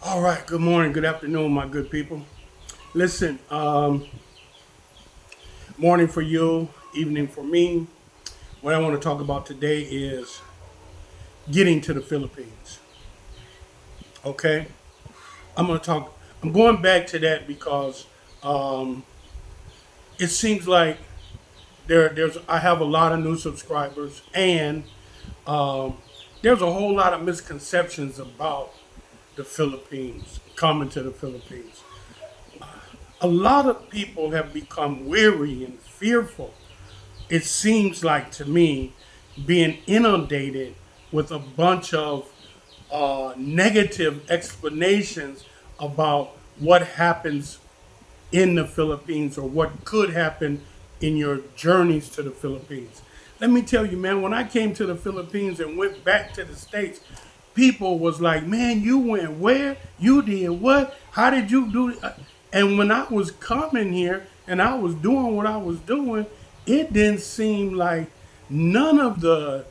All right. Good morning. Good afternoon, my good people. Listen, morning for you, evening for me. What I want to talk about today is getting to the Philippines. Okay. I'm going to talk. I'm going back to that because um, it seems like there's. I have a lot of new subscribers, and um, there's a whole lot of misconceptions about the Philippines, coming to the Philippines. A lot of people have become weary and fearful, it seems like to me, being inundated with a bunch of negative explanations about what happens in the Philippines or what could happen in your journeys to the Philippines. Let me tell you, man, when I came to the Philippines and went back to the States, people was like, man, you went where? You did what? How did you do it? And when I was coming here and I was doing what I was doing, it didn't seem like none of the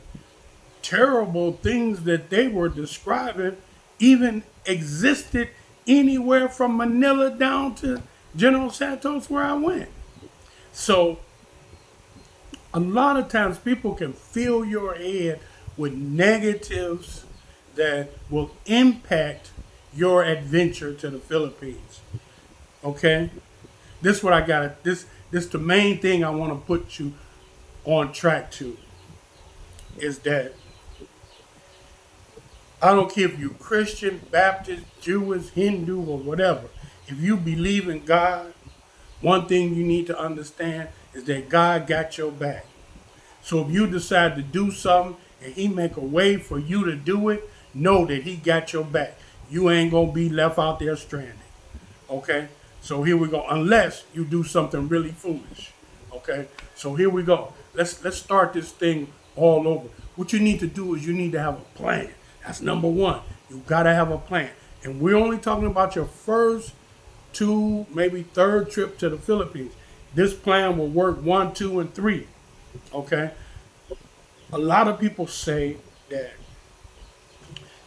terrible things that they were describing even existed anywhere from Manila down to General Santos where I went. So a lot of times people can fill your head with negatives that will impact your adventure to the Philippines. Okay? This is what I got. This the main thing I want to put you on track to is that I don't care if you're Christian, Baptist, Jewish, Hindu, or whatever. If you believe in God, one thing you need to understand is that God got your back. So if you decide to do something and he make a way for you to do it, know that he got your back. You ain't gonna be left out there stranded. Okay? So here we go. Unless you do something really foolish. Okay? So here we go. Let's start this thing all over. What you need to do is you need to have a plan. That's number one. You gotta have a plan. And we're only talking about your first two, maybe third trip to the Philippines. This plan will work one, two, and three. Okay? A lot of people say that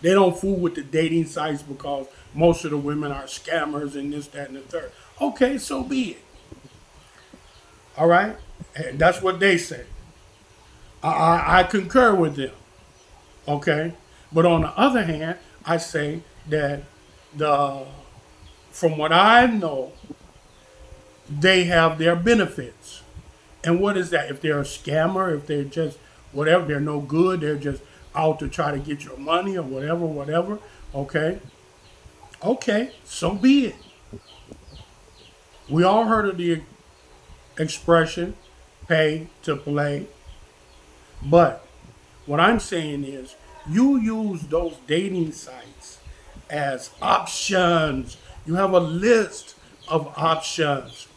they don't fool with the dating sites because most of the women are scammers and this, that, and the third. Okay, so be it. All right? And that's what they say. I concur with them. Okay? But on the other hand, I say that the from what I know, they have their benefits. And what is that? If they're a scammer, if they're just whatever, they're no good, they're just out to try to get your money or whatever, whatever. Okay. Okay, so be it. We all heard of the expression pay to play. But what I'm saying is you use those dating sites as options. You have a list of options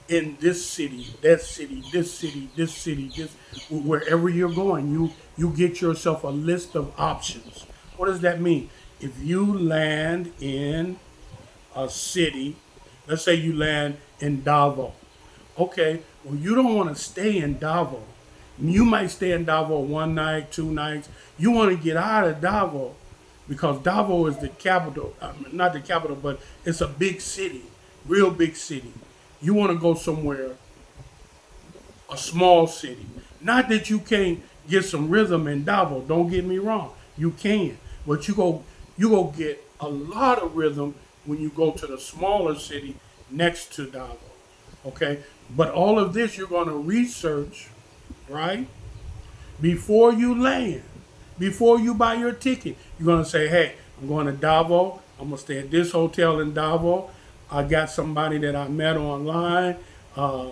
in this city, that city, this city, this city, this wherever you're going, you get yourself a list of options. What does that mean? If you land in a city, let's say you land in Davao. Okay, well you don't want to stay in Davao. You might stay in Davao one night, two nights. You want to get out of Davao because Davao is the capital, not the capital, but it's a big city, real big city. You want to go somewhere, a small city. Not that you can't get some rhythm in Davao. Don't get me wrong, you can, but you go get a lot of rhythm when you go to the smaller city next to Davao. Okay, but all of this you're going to research, right? Before you land, before you buy your ticket, you're going to say, hey, I'm going to Davao. I'm going to stay at this hotel in Davao. I got somebody that I met online uh,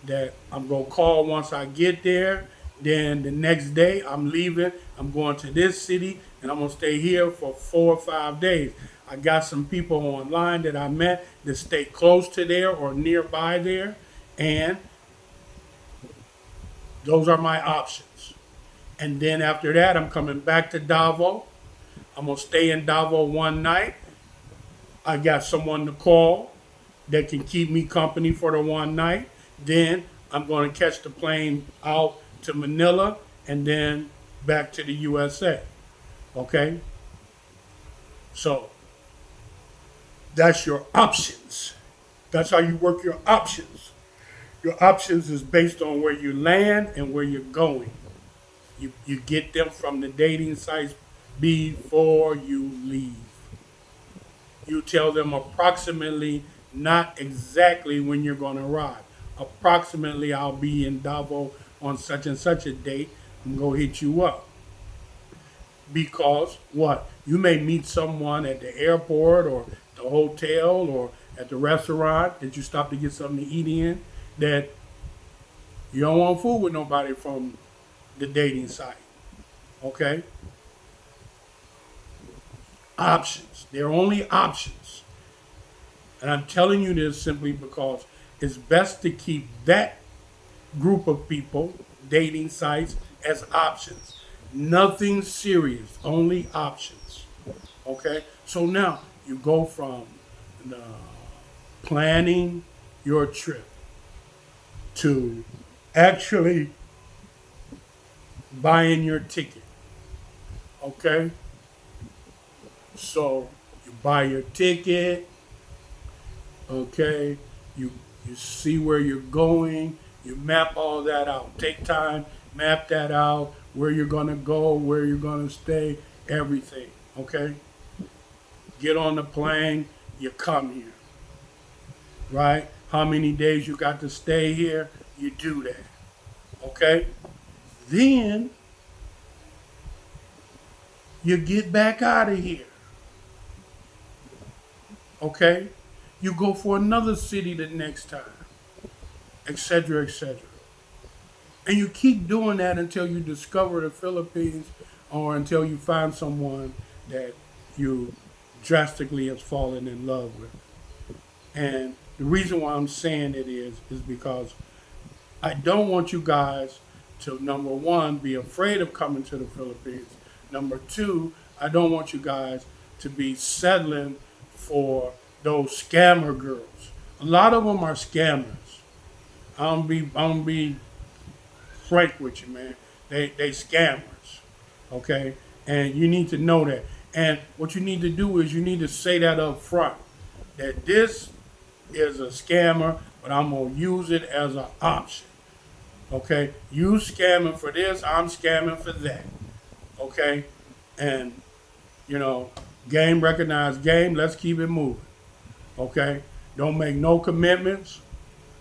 that I'm going to call once I get there. Then the next day, I'm leaving. I'm going to this city and I'm going to stay here for 4 or 5 days. I got some people online that I met that stay close to there or nearby there. And those are my options. And then after that, I'm coming back to Davao. I'm gonna stay in Davao one night. I got someone to call that can keep me company for the one night. Then I'm gonna catch the plane out to Manila and then back to the USA. Okay? So That's your options. That's how you work your options. Your options is based on where you land and where you're going. You get them from the dating sites before you leave. You tell them approximately, not exactly when you're going to arrive. Approximately, I'll be in Davos on such and such a date. I'm going to hit you up. Because what? You may meet someone at the airport or the hotel or at the restaurant that you stop to get something to eat in that you don't want food with nobody from the dating site. Okay? Options. They're only options. And I'm telling you this simply because it's best to keep that group of people, dating sites, as options. Nothing serious, only options. Okay? So now you go from planning your trip to actually buying your ticket. Okay? So you buy your ticket, okay? You see where you're going, you map all that out. Take time, map that out, where you're gonna go, where you're gonna stay, everything. Okay? Get on the plane, you come here. Right? How many days you got to stay here, you do that. Okay? Then you get back out of here. Okay? You go for another city the next time, etc., etc. And you keep doing that until you discover the Philippines or until you find someone that you drastically has fallen in love with. And the reason why I'm saying it is because I don't want you guys to, number one, be afraid of coming to the Philippines. Number two, I don't want you guys to be settling for those scammer girls. A lot of them are scammers. I'm be frank with you, man. They scammers, okay? And you need to know that. And what you need to do is you need to say that up front, that this is a scammer, but I'm gonna use it as an option. Okay, you scamming for this, I'm scamming for that. Okay, and you know, game recognized game. Let's keep it moving. Okay, don't make no commitments.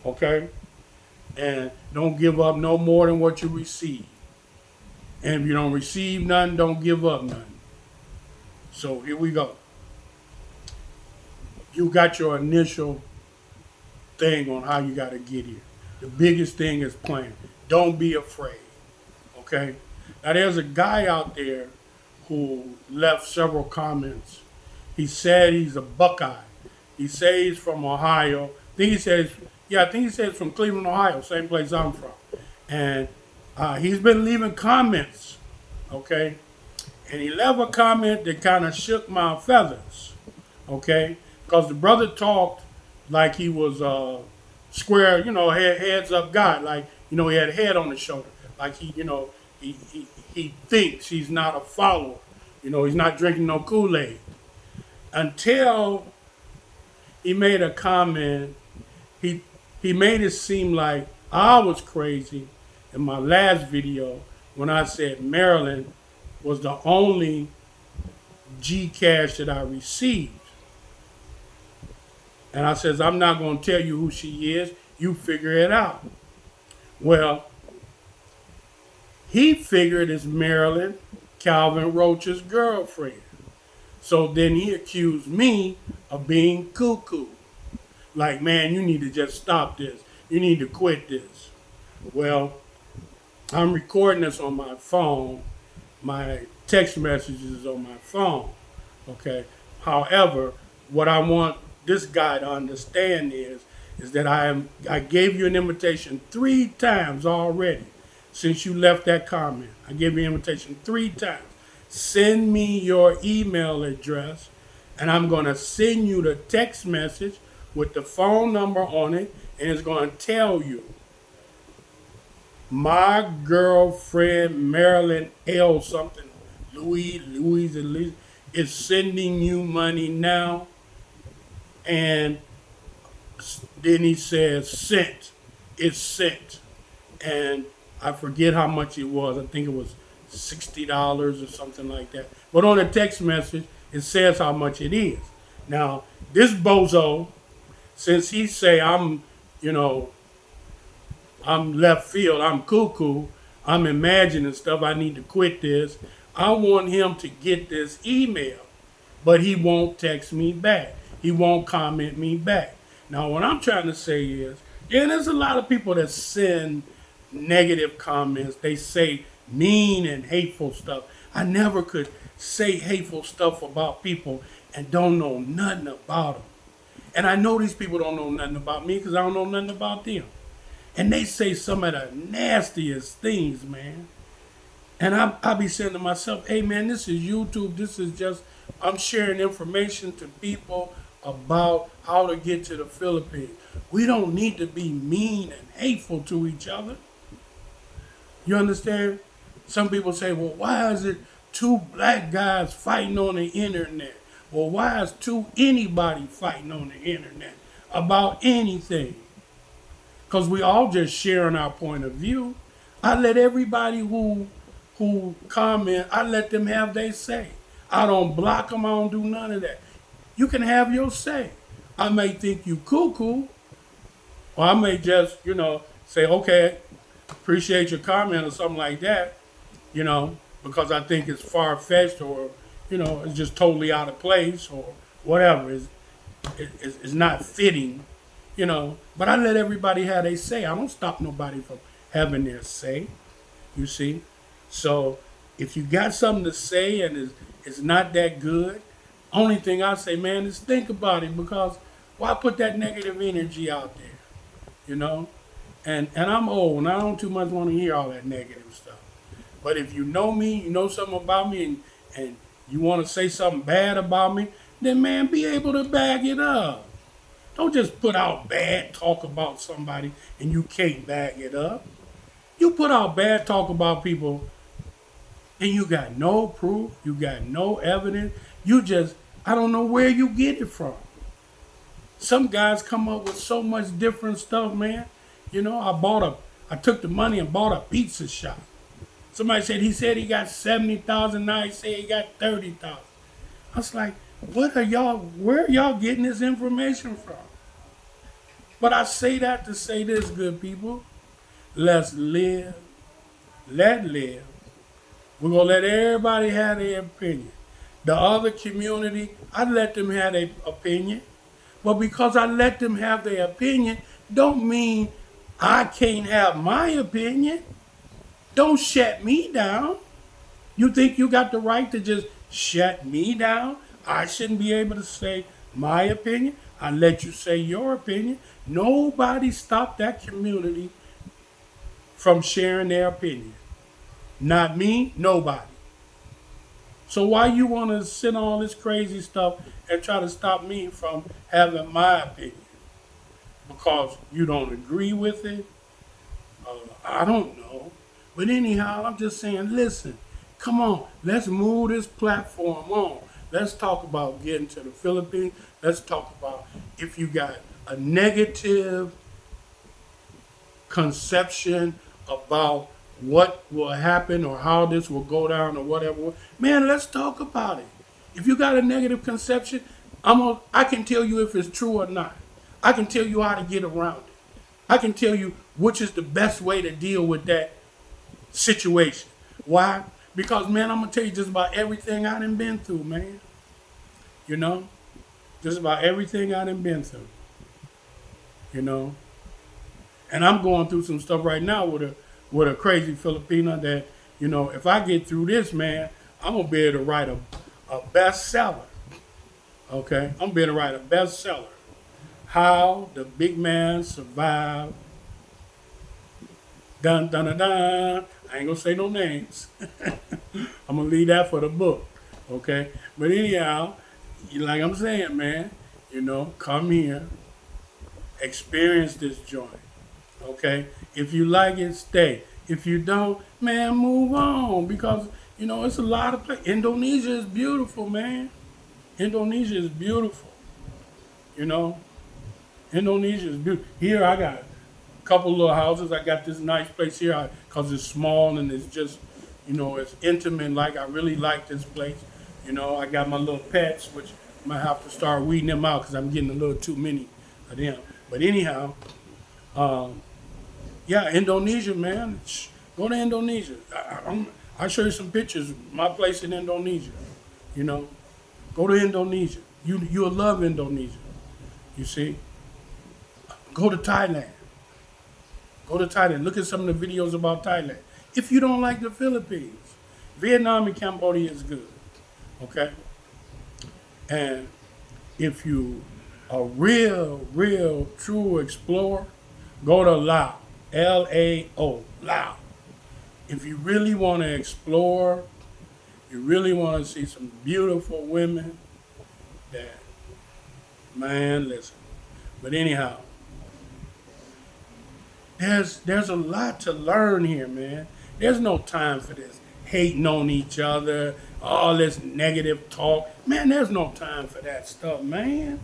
Okay, and don't give up no more than what you receive. And if you don't receive nothing, don't give up nothing. So here we go. You got your initial thing on how you got to get here. The biggest thing is plan. Don't be afraid. Okay? Now, there's a guy out there who left several comments. He said he's a Buckeye. He says he's from Ohio. I think he says from Cleveland, Ohio, same place I'm from. And he's been leaving comments. Okay? And he left a comment that kind of shook my feathers. Okay? Because the brother talked like he was square, heads up guy. Like, he had a head on his shoulder. Like he thinks he's not a follower. He's not drinking no Kool-Aid. Until he made a comment, he made it seem like I was crazy in my last video when I said Maryland was the only Gcash that I received. And I says, I'm not going to tell you who she is. You figure it out. Well, he figured it's Marilyn, Calvin Roach's girlfriend. So then he accused me of being cuckoo. Like, man, you need to just stop this. You need to quit this. Well, I'm recording this on my phone. My text messages on my phone. Okay. However, what I want this guy to understand is that I gave you an invitation 3 times already since you left that comment. I gave you an invitation 3 times. Send me your email address, and I'm going to send you the text message with the phone number on it, and it's going to tell you, my girlfriend Marilyn L. something, Louise is sending you money now. And then he says sent. It's sent. And I forget how much it was. I think it was $60 or something like that. But on the text message, it says how much it is. Now, this bozo, since he say you know, I'm left field, I'm cuckoo, I'm imagining stuff, I need to quit this. I want him to get this email, but he won't text me back. He won't comment me back. Now, what I'm trying to say is, yeah, there's a lot of people that send negative comments. They say mean and hateful stuff. I never could say hateful stuff about people and don't know nothing about them. And I know these people don't know nothing about me because I don't know nothing about them. And they say some of the nastiest things, man. And I be saying to myself, hey, man, this is YouTube. This is just, I'm sharing information to people about how to get to the Philippines. We don't need to be mean and hateful to each other. You understand? Some people say, well, why is it two black guys fighting on the internet? Well, why is anybody fighting on the internet about anything? Because we all just sharing our point of view. I let everybody who comment, I let them have their say. I don't block them, I don't do none of that. You can have your say. I may think you cuckoo, or I may just, say, okay, appreciate your comment or something like that, because I think it's far-fetched or, it's just totally out of place or whatever. It's not fitting, But I let everybody have their say. I don't stop nobody from having their say, you see. So if you got something to say and it's not that good, only thing I say, man, is think about it because why put that negative energy out there, you know? And I'm old and I don't too much want to hear all that negative stuff. But if you know me, you know something about me, and you want to say something bad about me, then man, be able to back it up. Don't just put out bad talk about somebody and you can't back it up. You put out bad talk about people and you got no proof, you got no evidence. I don't know where you get it from. Some guys come up with so much different stuff, man. I took the money and bought a pizza shop. Somebody said he got 70,000, now he said he got 30,000. I was like, where are y'all getting this information from? But I say that to say this, good people. Let's live, let live. We're going to let everybody have their opinion. The other community, I let them have their opinion. But because I let them have their opinion, don't mean I can't have my opinion. Don't shut me down. You think you got the right to just shut me down? I shouldn't be able to say my opinion. I let you say your opinion. Nobody stopped that community from sharing their opinion. Not me, nobody. So why you want to sit on all this crazy stuff and try to stop me from having my opinion? Because you don't agree with it? I don't know. But anyhow, I'm just saying, listen, come on, let's move this platform on. Let's talk about getting to the Philippines. Let's talk about if you got a negative conception about what will happen or how this will go down or whatever. Man, let's talk about it. If you got a negative conception, I can tell you if it's true or not. I can tell you how to get around it. I can tell you which is the best way to deal with that situation. Why? Because, man, I'm going to tell you just about everything I done been through, man. Just about everything I done been through. And I'm going through some stuff right now with a crazy Filipina that, if I get through this, man, I'm going to be able to write a bestseller. Okay? I'm going to be able to write a bestseller. How the big man survived. Dun, dun, dun, dun. I ain't going to say no names. I'm going to leave that for the book. Okay? But anyhow, like I'm saying, man, come here. Experience this joint. Okay? If you like it, stay. If you don't, man, move on. Because, it's a lot of places. Indonesia is beautiful, man. Indonesia is beautiful. You know, Indonesia is beautiful. Here I got a couple little houses. I got this nice place here because it's small and it's just, it's intimate. Like I really like this place. I got my little pets, which I might have to start weeding them out because I'm getting a little too many of them. But anyhow, yeah, Indonesia, man. Go to Indonesia. I'll show you some pictures. My place in Indonesia. You know, go to Indonesia. You'll love Indonesia. You see, go to Thailand. Go to Thailand. Look at some of the videos about Thailand. If you don't like the Philippines, Vietnam and Cambodia is good. Okay? And if you a real, true explorer, go to Laos. Lao. Lao. If you really want to explore, you really want to see some beautiful women, that, man, listen. But anyhow, there's a lot to learn here, man. There's no time for this hating on each other, all this negative talk. Man, there's no time for that stuff, man.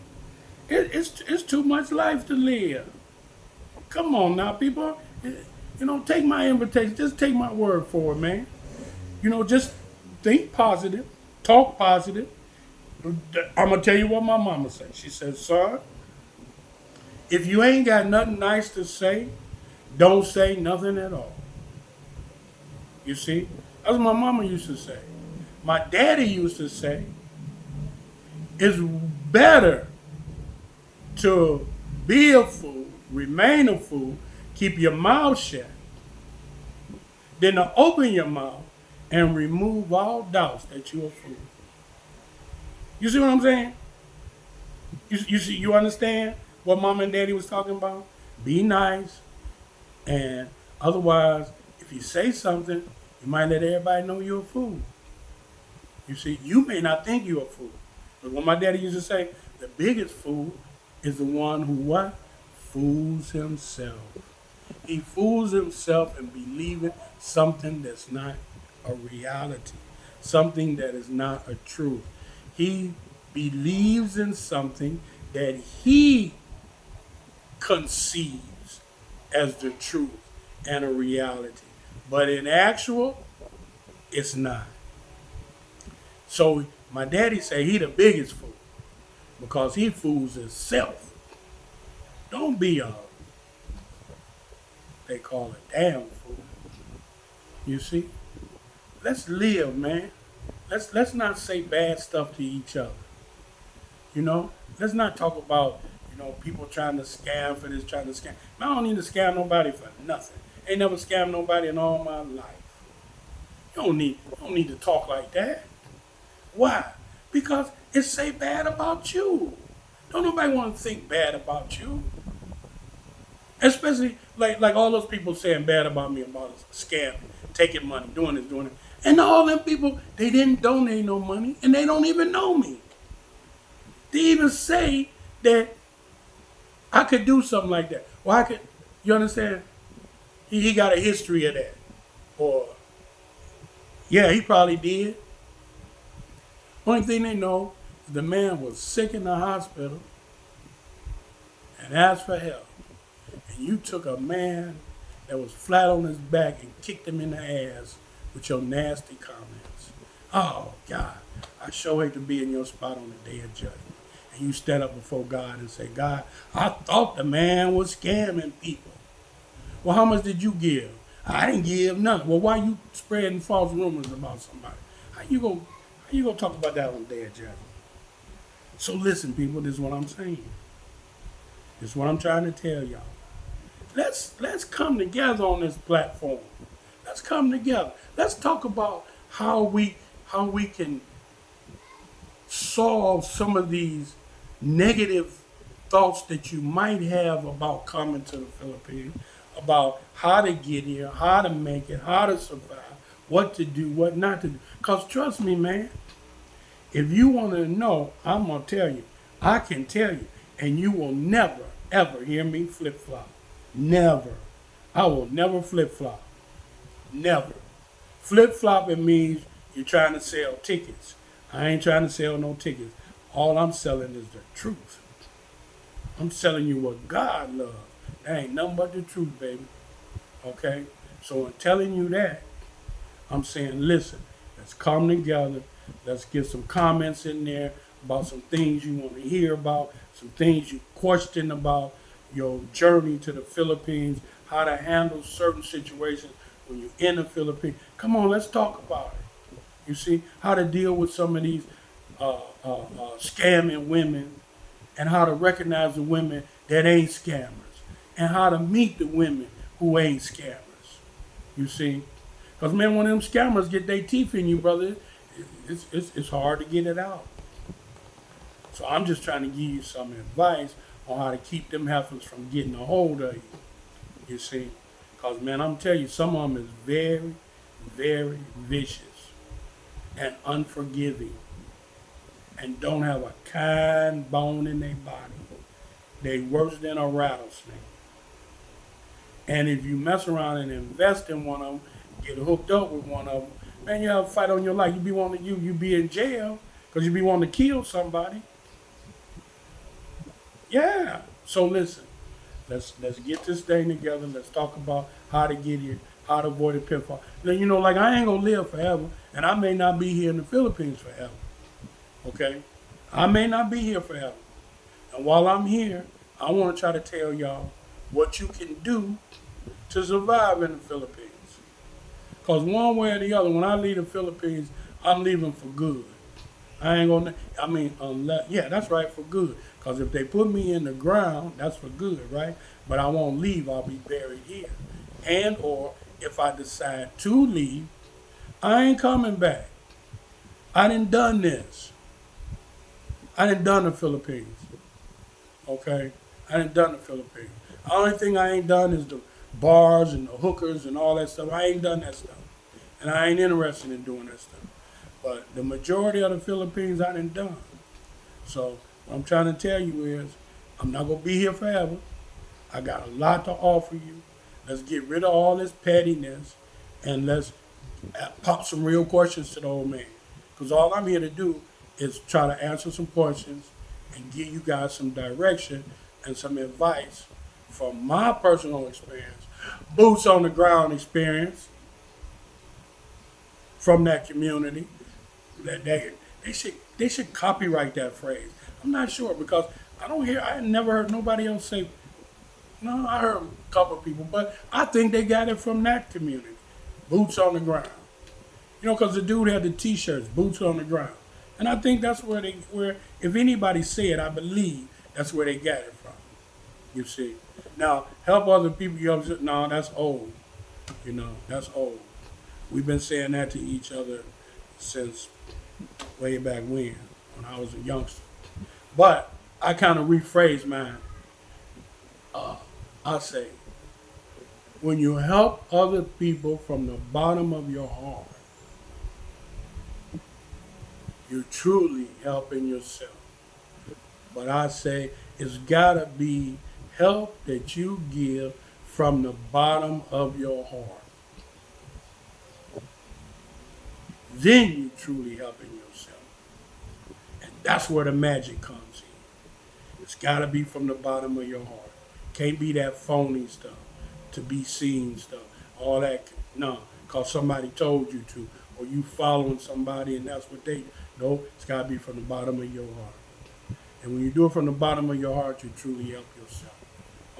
It's too much life to live. Come on now, people. Take my invitation. Just take my word for it, man. Just think positive, talk positive. I'm going to tell you what my mama said. She said, son, if you ain't got nothing nice to say, don't say nothing at all. You see? That's what my mama used to say. My daddy used to say, it's better to be a fool, remain a fool, keep your mouth shut, than to open your mouth and remove all doubts that you're a fool. You see what I'm saying? You understand what mom and daddy was talking about? Be nice, and otherwise, if you say something, you might let everybody know you're a fool. You see, you may not think you're a fool. But what my daddy used to say, the biggest fool is the one who what? Fools himself. He fools himself in believing something that's not a reality, something that is not a truth. He believes in something that he conceives as the truth and a reality. But in actual, it's not. So my daddy say he the biggest fool because he fools himself. Don't be they call it damn fool. You see? Let's live, man. Let's not say bad stuff to each other. Let's not talk about, people trying to scam for this, trying to scam. I don't need to scam nobody for nothing. Ain't never scammed nobody in all my life. You don't need to talk like that. Why? Because it say bad about you. Don't nobody want to think bad about you. Especially like all those people saying bad about me about scamming, taking money, doing this, doing it. And all them people, they didn't donate no money and they don't even know me. They even say that I could do something like that. Well, I could, you understand? He got a history of that. Or, yeah, he probably did. Only thing they know is the man was sick in the hospital and asked for help. And you took a man that was flat on his back and kicked him in the ass with your nasty comments. Oh, God, I sure hate to be in your spot on the day of judgment. And you stand up before God and say, God, I thought the man was scamming people. Well, how much did you give? I didn't give nothing. Well, why you spreading false rumors about somebody? How you gonna talk about that on the day of judgment? So listen, people, this is what I'm saying. This is what I'm trying to tell y'all. Let's come together on this platform. Let's come together. Let's talk about how we can solve some of these negative thoughts that you might have about coming to the Philippines, about how to get here, how to make it, how to survive, what to do, what not to do. Because trust me, man, if you want to know, I'm going to tell you. I can tell you. And you will never, ever hear me flip-flop. Never. I will never flip-flop. Never. Flip-flopping means you're trying to sell tickets. I ain't trying to sell no tickets. All I'm selling is the truth. I'm telling you what God loves. That ain't nothing but the truth, baby. Okay? So in telling you that, I'm saying, listen, let's come together. Let's get some comments in there about some things you want to hear about, some things you question about your journey to the Philippines, how to handle certain situations when you're in the Philippines. Come on, let's talk about it. You see, how to deal with some of these scamming women and how to recognize the women that ain't scammers and how to meet the women who ain't scammers. You see? Because, man, when them scammers get their teeth in you, brother, it's hard to get it out. So I'm just trying to give you some advice on how to keep them heifers from getting a hold of you. You see? Because, man, I'm telling you, some of them is very, very vicious and unforgiving and don't have a kind bone in their body. They worse than a rattlesnake. And if you mess around and invest in one of them, get hooked up with one of them, man, you have a fight on your life. You be in jail because you be wanting to kill somebody. Yeah. So listen, let's get this thing together. Let's talk about how to get here, how to avoid a pitfall. Now, like I ain't gonna live forever, and I may not be here in the Philippines forever. Okay, I may not be here forever. And while I'm here, I want to try to tell y'all what you can do to survive in the Philippines. Because one way or the other, when I leave the Philippines, I'm leaving for good. I ain't gonna, unless, yeah, that's right, for good. Because if they put me in the ground, that's for good, right? But I won't leave, I'll be buried here. And or if I decide to leave, I ain't coming back. I done this. I done the Philippines. Okay? I done the Philippines. The only thing I ain't done is the bars and the hookers and all that stuff. I ain't done that stuff. And I ain't interested in doing that stuff. But the majority of the Philippines I done. So what I'm trying to tell you is I'm not going to be here forever. I got a lot to offer you. Let's get rid of all this pettiness and let's pop some real questions to the old man. Because all I'm here to do is try to answer some questions and give you guys some direction and some advice from my personal experience, boots on the ground experience from that community. That they should copyright that phrase. I'm not sure because I never heard nobody else say. No, I heard a couple of people, but I think they got it from that community. Boots on the ground. Because the dude had the T-shirts, boots on the ground, and I think that's where if anybody said, I believe that's where they got it from. You see, now help other people. No, that's old. That's old. We've been saying that to each other since way back when I was a youngster. But I kind of rephrase mine. I say, when you help other people from the bottom of your heart, you're truly helping yourself. But I say it's gotta be help that you give from the bottom of your heart. Then you truly helping yourself. And that's where the magic comes in. It's gotta be from the bottom of your heart. Can't be that phony stuff, to be seen stuff, all that. No, because somebody told you to, or you following somebody and that's what they. No, it's got to be from the bottom of your heart. And when you do it from the bottom of your heart, you truly help yourself.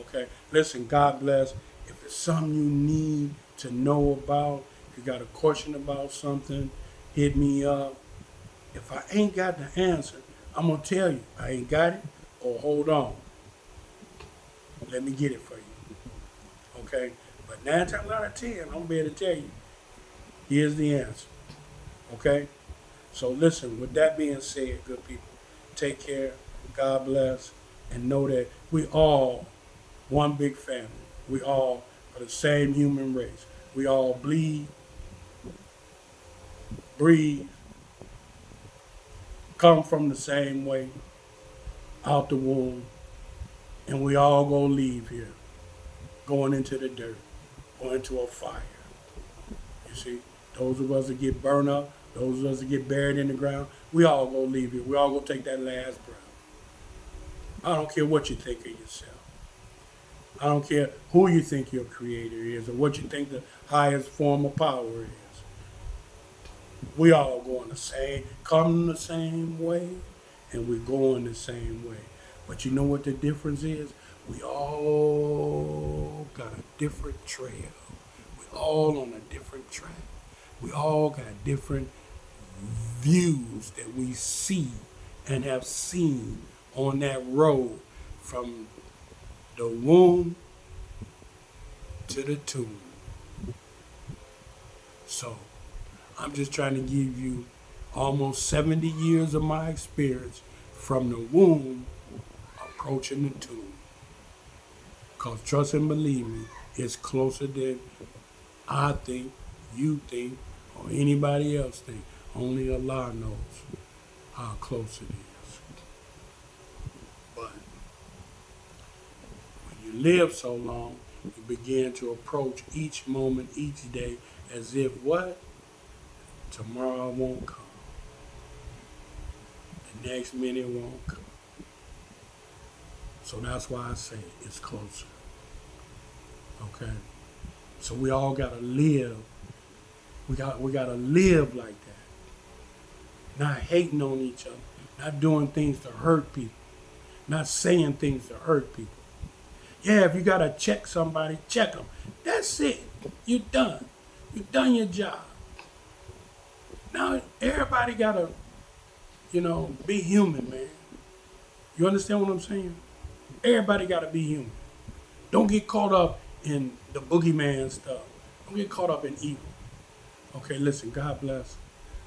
Okay? Listen, God bless. If it's something you need to know about, if you got a question about something, hit me up. If I ain't got the answer, I'm going to tell you. I ain't got it, or hold on. Let me get it for you. Okay? But 9 times out of 10, I'm going to be able to tell you, here's the answer. Okay? So listen, with that being said, good people, take care, God bless, and know that we all one big family. We all are the same human race. We all bleed, breathe, come from the same way, out the womb, and we all gonna leave here, going into the dirt, going into a fire. You see, those of us that get burned up, those of us that get buried in the ground, we all gonna leave here. We all gonna take that last breath. I don't care what you think of yourself. I don't care who you think your creator is or what you think the highest form of power is. We all going come the same way, and we're going the same way. But you know what the difference is? We all got a different trail. We all on a different track. We all got different views that we see and have seen on that road from the womb to the tomb. So I'm just trying to give you almost 70 years of my experience from the womb approaching the tomb. Because trust and believe me, it's closer than I think, you think, or anybody else think. Only Allah knows how close it is. But when you live so long, you begin to approach each moment, each day, as if what? Tomorrow won't come. The next minute won't come. So that's why I say it's closer. Okay? So we all gotta live. We gotta live like that. Not hating on each other. Not doing things to hurt people. Not saying things to hurt people. Yeah, if you gotta check somebody, check them. That's it. You're done. You've done your job. Now everybody gotta, be human, man. You understand what I'm saying? Everybody gotta be human. Don't get caught up in the boogeyman stuff. Don't get caught up in evil. Okay, listen, God bless.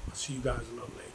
I'll see you guys a little later.